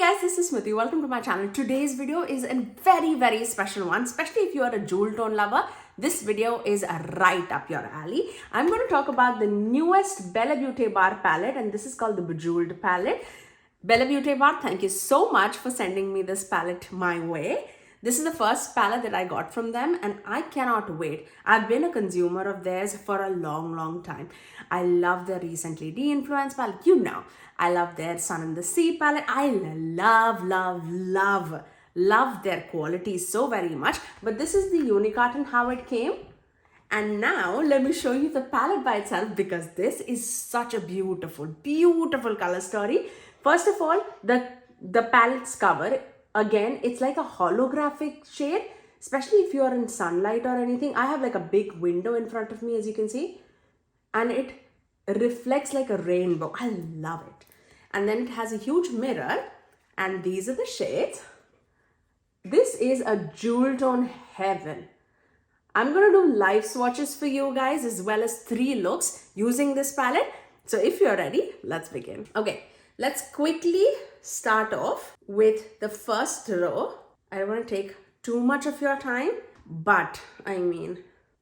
guys, this is Smithy. Welcome to my channel. Today's video is a very special one, especially if you are a jewel tone lover. This video is right up your alley. I'm going to talk about the newest Bella Beaute Bar palette, and this is called the Bejeweled palette. Bella Beaute Bar, thank you so much for sending me this palette my way. This is the first palette that I got from them and I cannot wait. I've been a consumer of theirs for a long time. I love their recently de-influenced palette. You know, I love their Sun and the Sea palette. I love their quality so very much. But this is the unique and how it came. And now let me show you the palette by itself because this is such a beautiful color story. First of all, the palette's cover, again, it's like a holographic shade, especially if you're in sunlight or anything. I have like a big window in front of me, as you can see, and it reflects like a rainbow. I love it. And then it has a huge mirror, and these are the shades. This is a jewel tone heaven. I'm going to do live swatches for you guys as well as 3 looks using this palette. So if you're ready, let's begin. Okay, let's quickly start off with the first row. I don't want to take too much of your time, but I mean,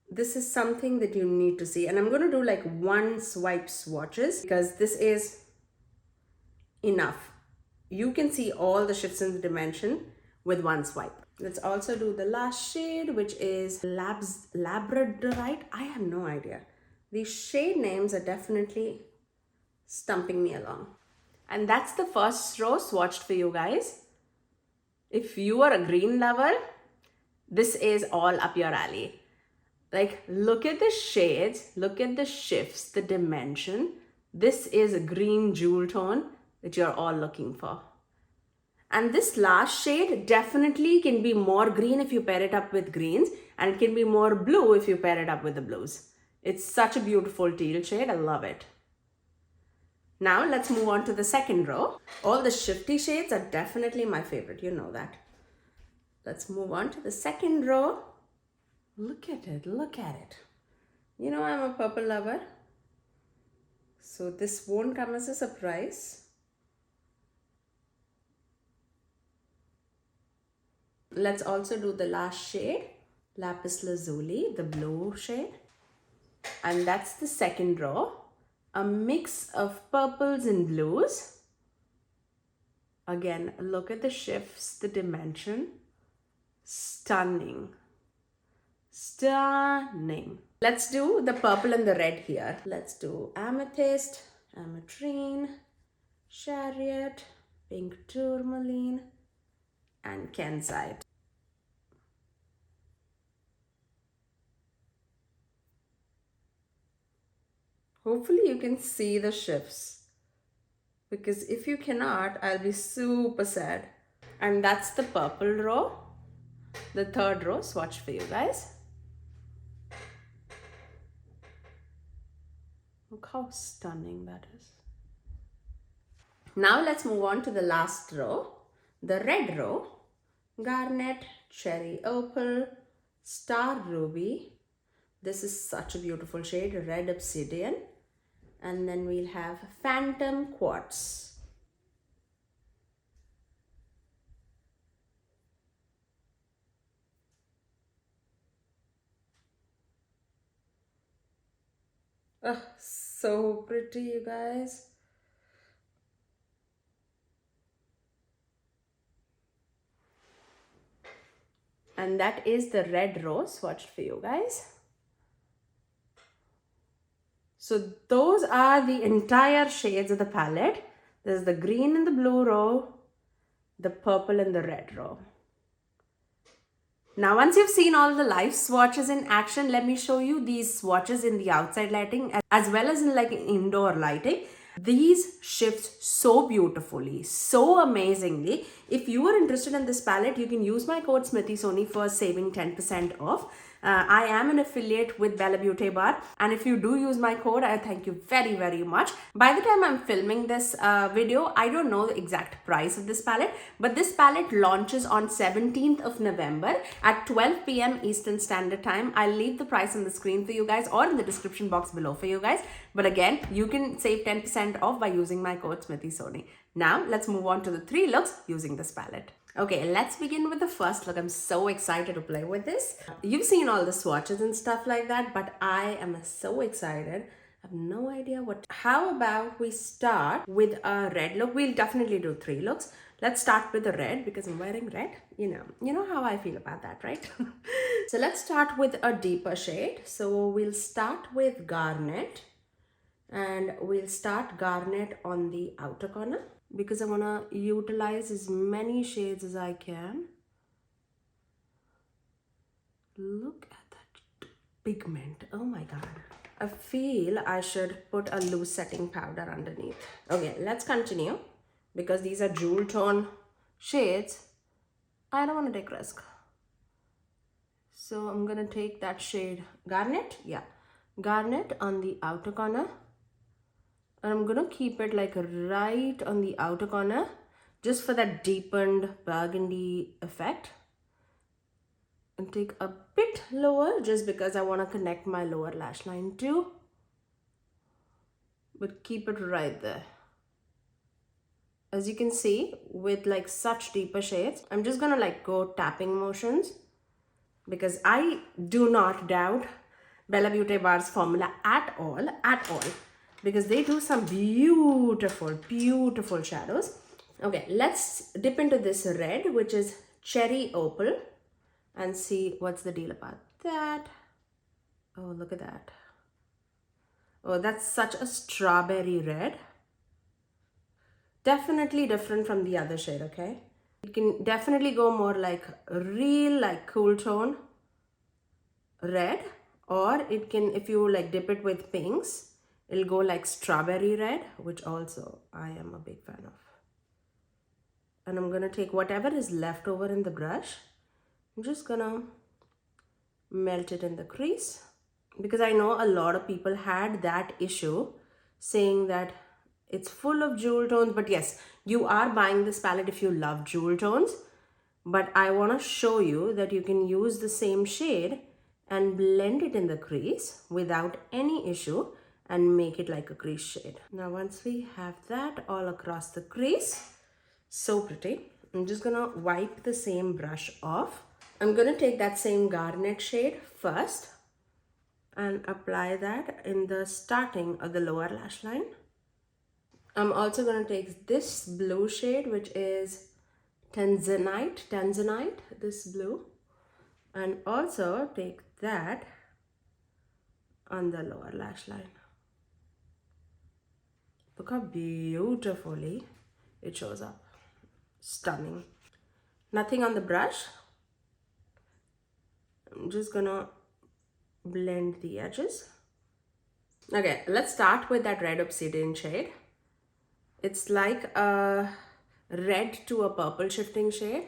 this is something that you need to see. And I'm going to do like 1 swipe swatches because this is enough. You can see all the shifts in the dimension with 1 swipe. Let's also do the last shade, which is Labradorite. I have no idea. These shade names are definitely stumping me along. And that's the first row swatched for you guys. If you are a green lover, this is all up your alley. Like, look at the shades, look at the shifts, the dimension. This is a green jewel tone that you're all looking for. And this last shade definitely can be more green if you pair it up with greens, and it can be more blue if you pair it up with the blues. It's such a beautiful teal shade. I love it. Now let's move on to the second row. All the shifty shades are definitely my favorite. You know that. Let's move on to the second row. Look at it. Look at it. You know I'm a purple lover, so this won't come as a surprise. Let's also do the last shade, Lapis Lazuli, the blue shade. And that's the second row. A mix of purples and blues. Again, look at the shifts, the dimension. Stunning. Stunning. Let's do the purple and the red here. Let's do amethyst, ametrine, chariot, pink tourmaline, and kenzite. Hopefully you can see the shifts, because if you cannot, I'll be super sad. And that's the purple row, the third row swatch for you guys. Look how stunning that is. Now let's move on to the last row, the red row. Garnet, cherry opal, star ruby. This is such a beautiful shade, red obsidian. And then we'll have phantom quartz. Oh, so pretty, you guys. And that is the red row swatched for you guys. So those are the entire shades of the palette. There's the green and the blue row, the purple and the red row. Now, once you've seen all the live swatches in action, let me show you these swatches in the outside lighting as well as in like indoor lighting. These shifts so beautifully, so amazingly. If you are interested in this palette, you can use my code SMITHYSONY for saving 10% off. I am an affiliate with Bella Beaute Bar, and if you do use my code, I thank you very much. By the time I'm filming this video, I don't know the exact price of this palette, but this palette launches on 17th of November at 12 p.m. Eastern Standard Time. I'll leave the price on the screen for you guys or in the description box below for you guys. But again, you can save 10% off by using my code SMITHYSONY. Now let's move on to the 3 looks using this palette. Okay, let's begin with the first look. I'm so excited to play with this. You've seen all the swatches and stuff like that, but I am so excited. I have no idea what. How about we start with a red look? We'll definitely do 3 looks. Let's start with the red because I'm wearing red. You know how I feel about that, right? So let's start with a deeper shade. So we'll start with Garnet, and we'll start Garnet on the outer corner because I want to utilize as many shades as I can. Look at that pigment. Oh my god. I feel I should put a loose setting powder underneath. Okay, let's continue. Because these are jewel tone shades, I don't want to take risk. So I'm going to take that shade Garnet. Yeah, Garnet on the outer corner. And I'm going to keep it like right on the outer corner just for that deepened burgundy effect. And take a bit lower just because I want to connect my lower lash line too. But keep it right there. As you can see, with like such deeper shades, I'm just gonna like go tapping motions because I do not doubt Bella Beaute Bar's formula at all, because they do some beautiful, beautiful shadows. Okay, let's dip into this red, which is Cherry Opal, and see what's the deal about that. Oh, look at that. Oh, that's such a strawberry red. Definitely different from the other shade, okay? It can definitely go more like real, like cool tone red, or it can, if you like dip it with pinks, it'll go like strawberry red, which also I am a big fan of. And I'm gonna take whatever is left over in the brush. I'm just gonna melt it in the crease because I know a lot of people had that issue saying that it's full of jewel tones, but yes, you are buying this palette if you love jewel tones. But I want to show you that you can use the same shade and blend it in the crease without any issue and make it like a crease shade. Now, once we have that all across the crease, so pretty, I'm just gonna wipe the same brush off. I'm gonna take that same Garnet shade first and apply that in the starting of the lower lash line. I'm also going to take this blue shade, which is Tanzanite, this blue, and also take that on the lower lash line. Look how beautifully it shows up. Stunning. Nothing on the brush. I'm just going to blend the edges. Okay, let's start with that red obsidian shade. It's like a red to a purple shifting shade.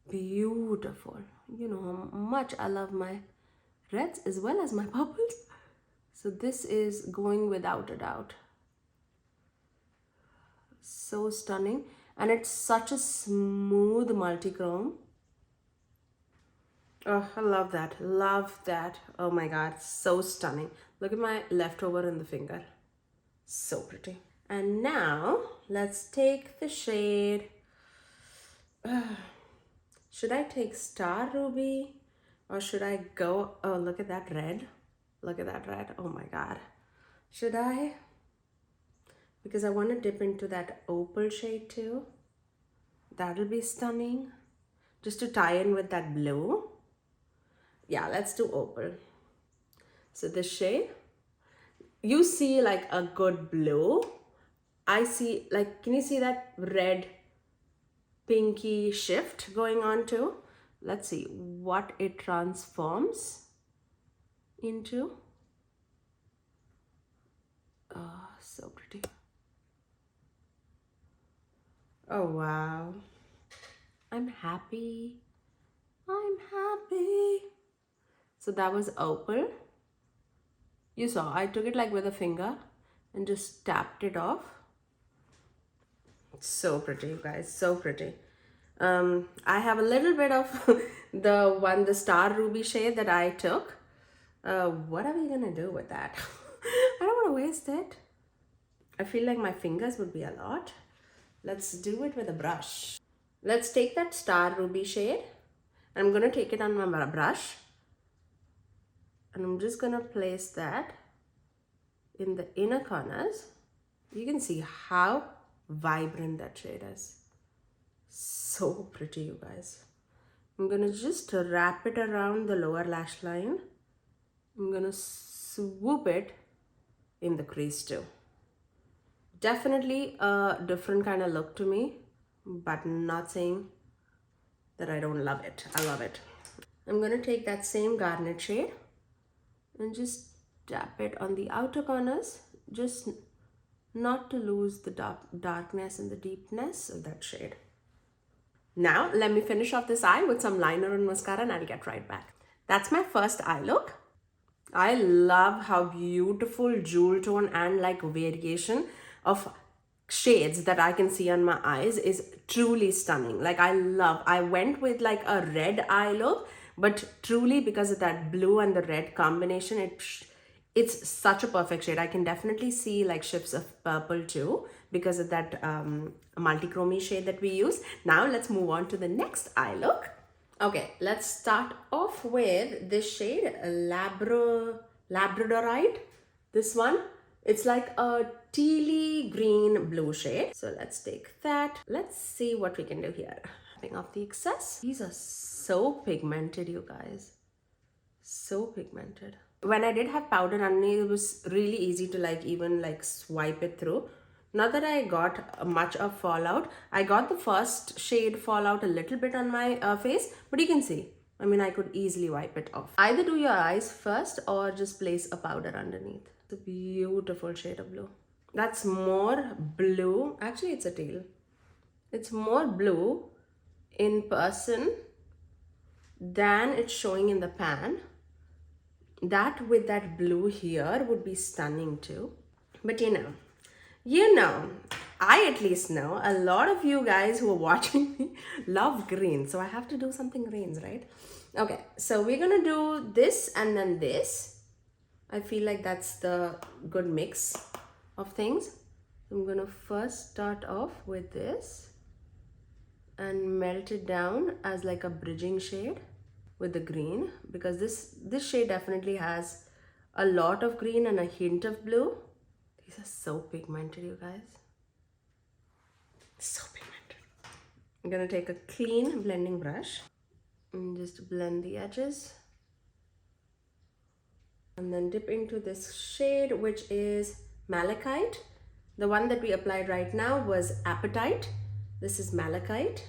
Beautiful. You know how much I love my reds as well as my purples. So this is going without a doubt. So stunning. And it's such a smooth multi-chrome. Oh, I love that. Love that. Oh my God. So stunning. Look at my leftover in the finger. So pretty. And now let's take the shade. Should I take Star Ruby or should I go? Oh, look at that red. Look at that red. Oh my God. Should I? Because I want to dip into that opal shade too. That'll be stunning. Just to tie in with that blue. Yeah, let's do opal. So this shade, you see like a good blue. I see like, can you see that red pinky shift going on too? Let's see what it transforms into. Oh, so pretty. Oh, wow. I'm happy. I'm happy. So that was opal. You saw, I took it like with a finger and just tapped it off. So pretty, you guys, so pretty. I have a little bit of the Star Ruby shade that I took. What are we gonna do with that? I don't want to waste it. I feel like my fingers would be a lot. Let's do it with a brush. Let's take that Star Ruby shade. I'm going to take it on my brush. And I'm just going to place that in the inner corners. You can see how vibrant that shade is. So pretty, you guys. I'm going to just wrap it around the lower lash line. I'm going to swoop it in the crease too. Definitely a different kind of look to me, but not saying that I don't love it. I love it. I'm going to take that same garnet shade and just tap it on the outer corners, just not to lose the darkness and the deepness of that shade. Now, let me finish off this eye with some liner and mascara and I'll get right back. That's my first eye look. I love how beautiful jewel tone and like variation of shades that I can see on my eyes is truly stunning. Like I went with like a red eye look, but truly because of that blue and the red combination, it's such a perfect shade. I can definitely see like shifts of purple too because of that multi-chromie shade that we use. Now let's move on to the next eye look. Okay, let's start off with this shade, Labradorite. This one, it's like a tealy green blue shade. So let's take that. Let's see what we can do here. Tapping off the excess. These are so pigmented, you guys. So pigmented. When I did have powder underneath, it was really easy to like even like swipe it through. Not that I got much of fallout. I got the first shade fallout a little bit on my face, but you can see, I mean, I could easily wipe it off. Either do your eyes first or just place a powder underneath. It's a beautiful shade of blue. That's more blue. Actually, it's a teal. It's more blue in person than it's showing in the pan. That with that blue here would be stunning too. But you know, I at least know a lot of you guys who are watching me love green. So I have to do something greens, right? Okay, so we're gonna do this and then this. I feel like that's the good mix of things. I'm gonna first start off with this and melt it down as like a bridging shade with the green, because this shade definitely has a lot of green and a hint of blue. These are so pigmented, you guys. So pigmented. I'm gonna take a clean blending brush and just blend the edges. And then dip into this shade, which is Malachite. The one that we applied right now was Apatite. This is Malachite,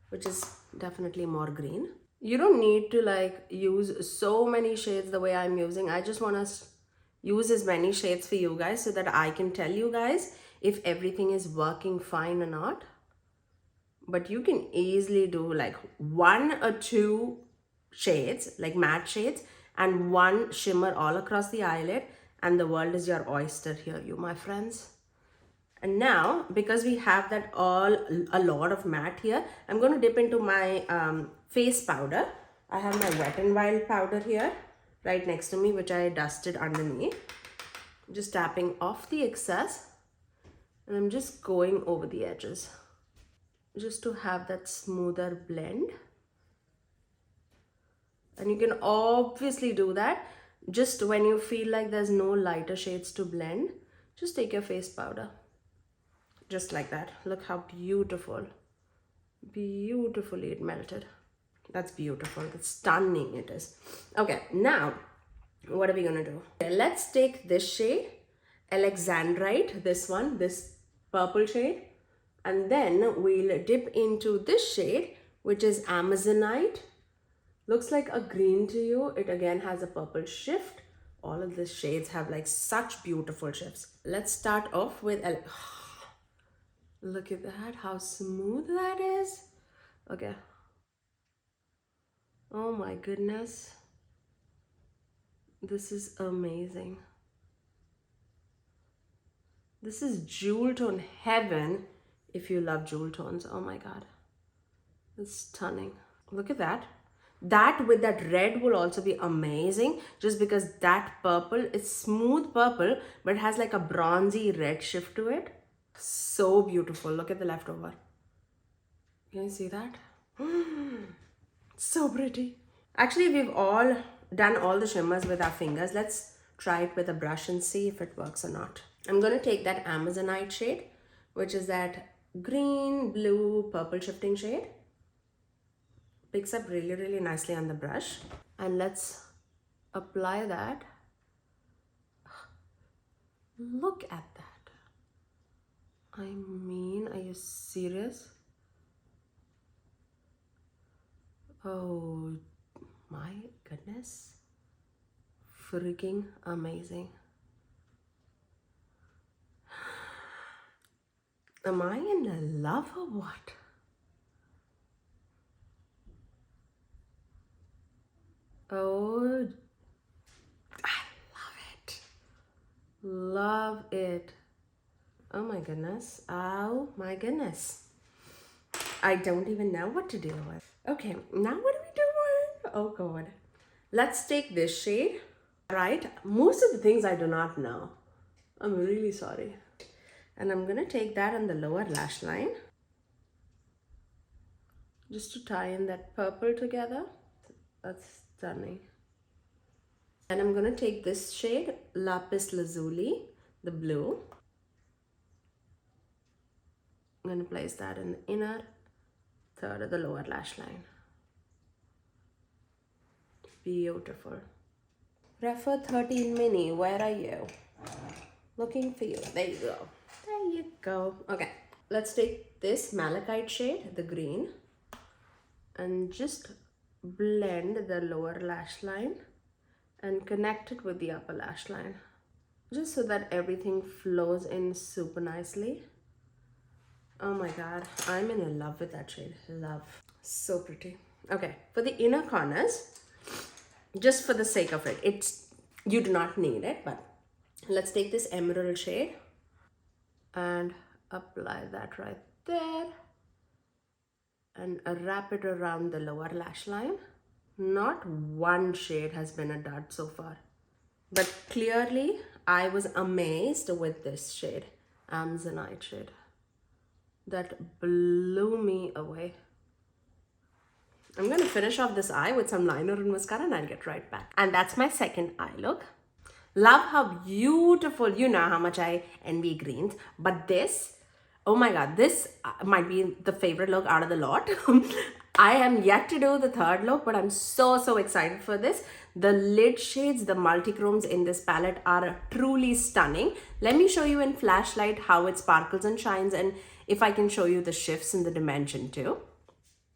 which is definitely more green. You don't need to like use so many shades the way I'm using. I just want to use as many shades for you guys so that I can tell you guys if everything is working fine or not. But you can easily do like 1 or 2 shades, like matte shades, and 1 shimmer all across the eyelid, and the world is your oyster here, you my friends. And now, because we have that a lot of matte here, I'm going to dip into my face powder. I have my Wet n Wild powder here right next to me, which I dusted underneath. Just tapping off the excess, and I'm just going over the edges just to have that smoother blend. And you can obviously do that just when you feel like there's no lighter shades to blend. Just take your face powder. Just like that. Look how beautiful. Beautifully it melted. That's beautiful. That's stunning it is. Okay, now what are we gonna do? Okay, let's take this shade, Alexandrite, this one, this purple shade, and then we'll dip into this shade, which is Amazonite. Looks like a green to you. It again has a purple shift. All of these shades have like such beautiful shifts. Let's start off with look at that, how smooth that is. Okay. Oh my goodness. This is amazing. This is jewel tone heaven if you love jewel tones. Oh my God. It's stunning. Look at that. That with that red will also be amazing, just because that purple is smooth purple, but it has like a bronzy red shift to it. So beautiful. Look at the leftover. Can you see that? So pretty. Actually, we've all done all the shimmers with our fingers. Let's try it with a brush and see if it works or not. I'm going to take that Amazonite shade, which is that green, blue, purple shifting shade. Picks up really, really nicely on the brush. And let's apply that. Look at that. I mean, are you serious? Oh my goodness. Freaking amazing. Am I in love or what? Oh, I love it. Love it. Oh my goodness. Oh my goodness. I don't even know what to do with. Okay, now what are we doing? Oh God. Let's take this shade. Right? Most of the things I do not know. I'm really sorry. And I'm gonna take that on the lower lash line. Just to tie in that purple together. That's stunning. And I'm gonna take this shade, Lapis Lazuli, the blue. I'm gonna place that in the inner third of the lower lash line. Beautiful. Refer 13 Mini, where are you? Looking for you. There you go. There you go. Okay, let's take this malachite shade, the green, and just blend the lower lash line and connect it with the upper lash line. Just so that everything flows in super nicely. Oh my God, I'm in love with that shade. Love. So pretty. Okay, for the inner corners, just for the sake of it, you do not need it, but let's take this emerald shade and apply that right there and wrap it around the lower lash line. Not one shade has been a dud so far, but clearly I was amazed with this shade, Amazonite shade. That blew me away. I'm gonna finish off this eye with some liner and mascara and I'll get right back. And that's my second eye look. Love how beautiful, you know how much I envy greens, but this, oh my God, this might be the favorite look out of the lot. I am yet to do the third look, but I'm so excited for this. The lid shades, the multi-chromes in this palette are truly stunning. Let me show you in flashlight how it sparkles and shines, and if I can show you the shifts in the dimension too.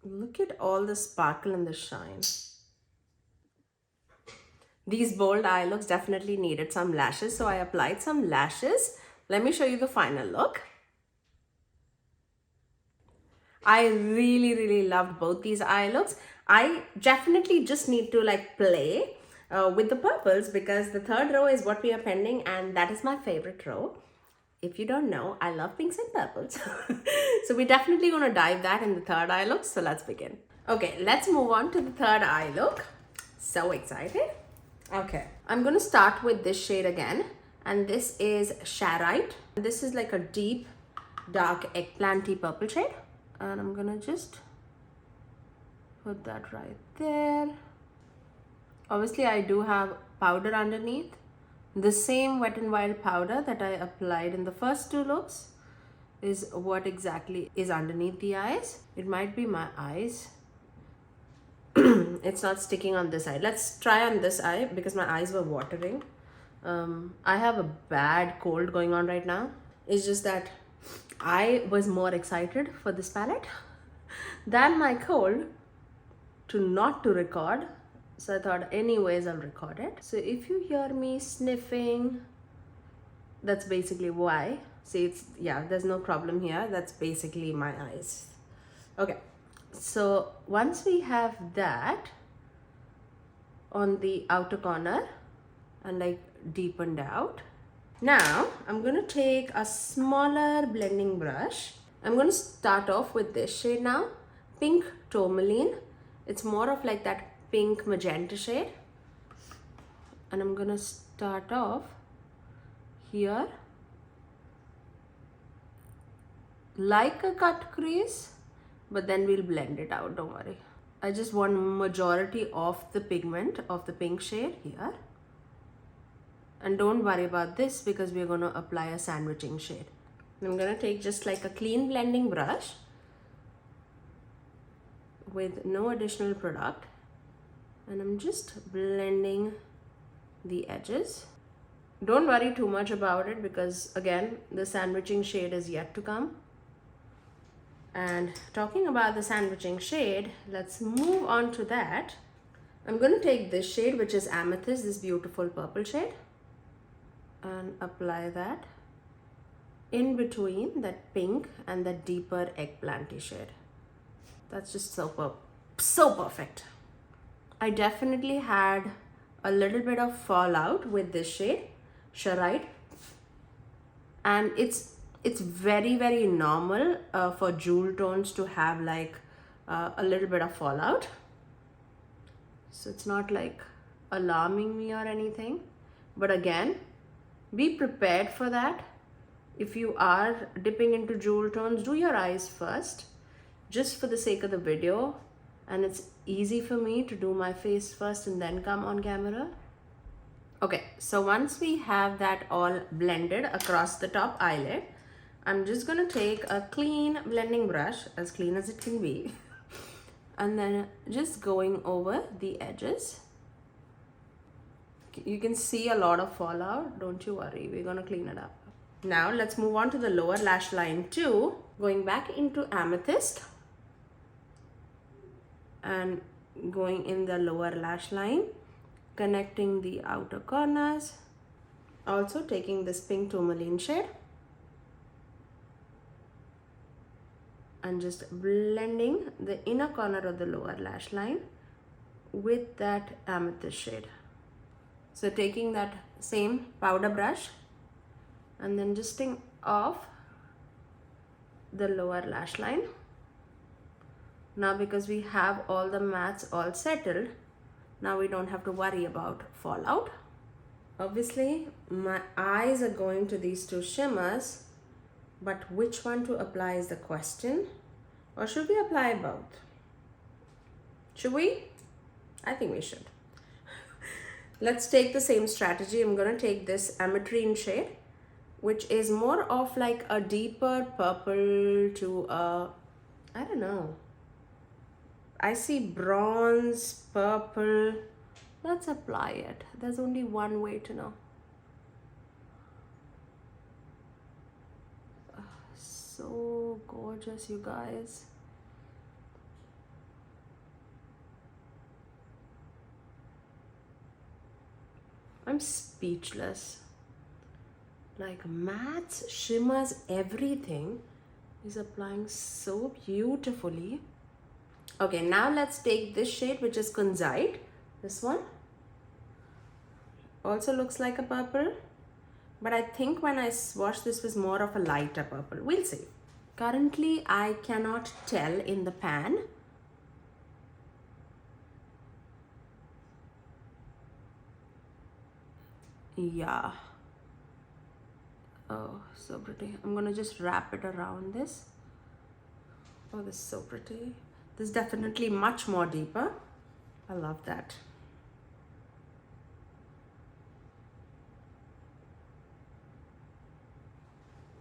Look at all the sparkle and the shine. These bold eye looks definitely needed some lashes, so I applied some lashes. Let me show you the final look. I really loved both these eye looks. I definitely just need to like play with the purples because the third row is what we are pending and that is my favorite row. If you don't know, I love pinks and purples. So we're definitely going to dive that in the third eye look. So let's begin. Okay, let's move on to the third eye look. So excited. Okay, I'm going to start with this shade again. And this is Sharite. This is like a deep, dark eggplanty purple shade. And I'm going to just put that right there. Obviously, I do have powder underneath. The same Wet n Wild powder that I applied in the first two looks is what exactly is underneath the eyes. It might be my eyes. It's not sticking on this side. Let's try on this eye because my eyes were watering. I have a bad cold going on right now. It's just that I was more excited for this palette than my cold not to record. So I thought anyways I'll record it. So if you hear me sniffing, that's basically why. See, it's, yeah, there's no problem here. That's basically my eyes. Okay, so once we have that on the outer corner and like deepened out, now I'm going to take a smaller blending brush. I'm going to start off with this shade now, Pink Tourmaline. It's more of like that pink magenta shade, and I'm gonna start off here like a cut crease, but then we'll blend it out, don't worry. I just want majority of the pigment of the pink shade here. And don't worry about this because we're going to apply a sandwiching shade. I'm going to take just like a clean blending brush with no additional product, and I'm just blending the edges. Don't worry too much about it because again, the sandwiching shade is yet to come. And talking about the sandwiching shade, let's move on to that. I'm going to take this shade, which is Amethyst, this beautiful purple shade, and apply that in between that pink and that deeper eggplanty shade. That's just so perfect. I definitely had a little bit of fallout with this shade, Charite, and it's very normal for jewel tones to have like a little bit of fallout. So it's not like alarming me or anything, but again, be prepared for that. If you are dipping into jewel tones, do your eyes first, just for the sake of the video. And it's easy for me to do my face first and then come on camera. Okay, so once we have that all blended across the top eyelid, I'm just gonna take a clean blending brush, as clean as it can be, and then just going over the edges. You can see a lot of fallout, don't you worry, we're gonna clean it up. Now let's move on to the lower lash line too, going back into Amethyst and going in the lower lash line, connecting the outer corners, also taking this pink tourmaline shade and just blending the inner corner of the lower lash line with that Amethyst shade. So taking that same powder brush and then dusting off the lower lash line. Now because we have all the mattes all settled, now we don't have to worry about fallout. Obviously my eyes are going to these two shimmers, but which one to apply is the question. Or should we apply both? Should we? I think we should. Let's take the same strategy. I'm going to take this ametrine shade, which is more of like a deeper purple to a, I don't know, I see bronze, purple. Let's apply it. There's only one way to know. So gorgeous, you guys. I'm speechless. Like mattes, shimmers, everything is applying so beautifully. Okay, now let's take this shade, which is Kunzite. This one also looks like a purple, but I think when I swatched this was more of a lighter purple. We'll see. Currently, I cannot tell in the pan. Yeah. Oh, so pretty. I'm gonna just wrap it around this. Oh, this is so pretty. This is definitely much more deeper. I love that.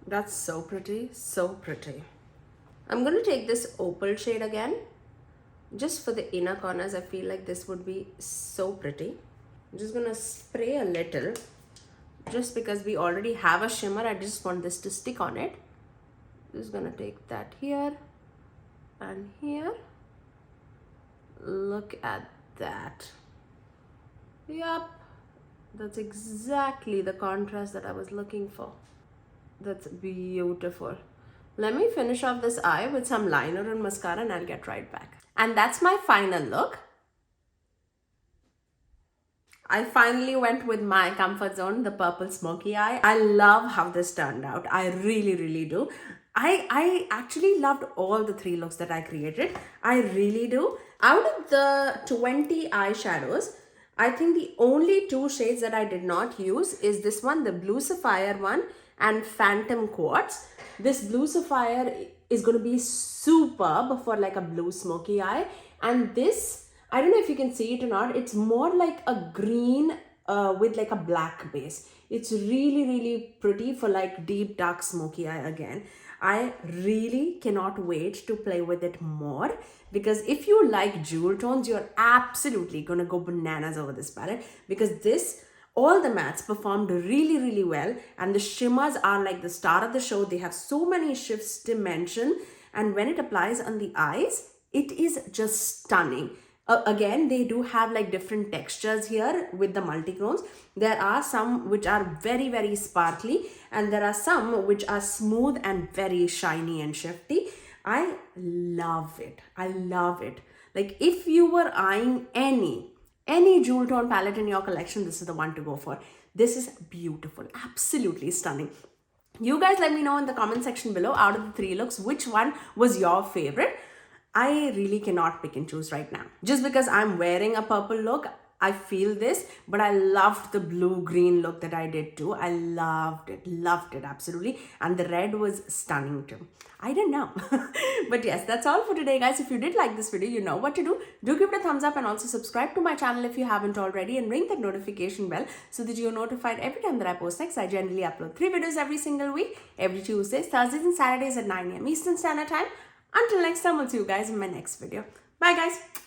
That's so pretty, so pretty. I'm going to take this opal shade again, just for the inner corners. I feel like this would be so pretty. I'm just going to spray a little, just because we already have a shimmer. I just want this to stick on it. Just going to take that here and here. Look at that. Yup, that's exactly the contrast that I was looking for. That's beautiful. Let me finish off this eye with some liner and mascara and I'll get right back. And that's my final look. I finally went with my comfort zone, the purple smoky eye. I love how this turned out. I really do. I actually loved all the 3 looks that I created. I really do. Out of the 20 eyeshadows, I think the only 2 shades that I did not use is this one, the blue sapphire one, and Phantom Quartz. This blue sapphire is going to be superb for like a blue smoky eye. And this, I don't know if you can see it or not, it's more like a green with like a black base. It's really, really pretty for like deep dark smoky eye again. I really cannot wait to play with it more, because if you like jewel tones, you're absolutely gonna go bananas over this palette, because this, all the mattes performed really, really well, and the shimmers are like the star of the show. They have so many shifts dimension, and when it applies on the eyes, it is just stunning. Again, they do have like different textures here with the multi-chromes. There are some which are very, very sparkly, and there are some which are smooth and very shiny and shifty. I love it. I love it. Like if you were eyeing any jewel tone palette in your collection, this is the one to go for. This is beautiful, absolutely stunning. You guys let me know in the comment section below, out of the 3 looks, which one was your favorite. I really cannot pick and choose right now. Just because I'm wearing a purple look, I feel this, but I loved the blue-green look that I did too. I loved it absolutely. And the red was stunning too. I don't know. But yes, that's all for today, guys. If you did like this video, you know what to do. Do give it a thumbs up and also subscribe to my channel if you haven't already, and ring that notification bell so that you're notified every time that I post next. I generally upload 3 videos every single week, every Tuesdays, Thursdays and Saturdays at 9 AM Eastern Standard Time. Until next time, I'll see you guys in my next video. Bye guys.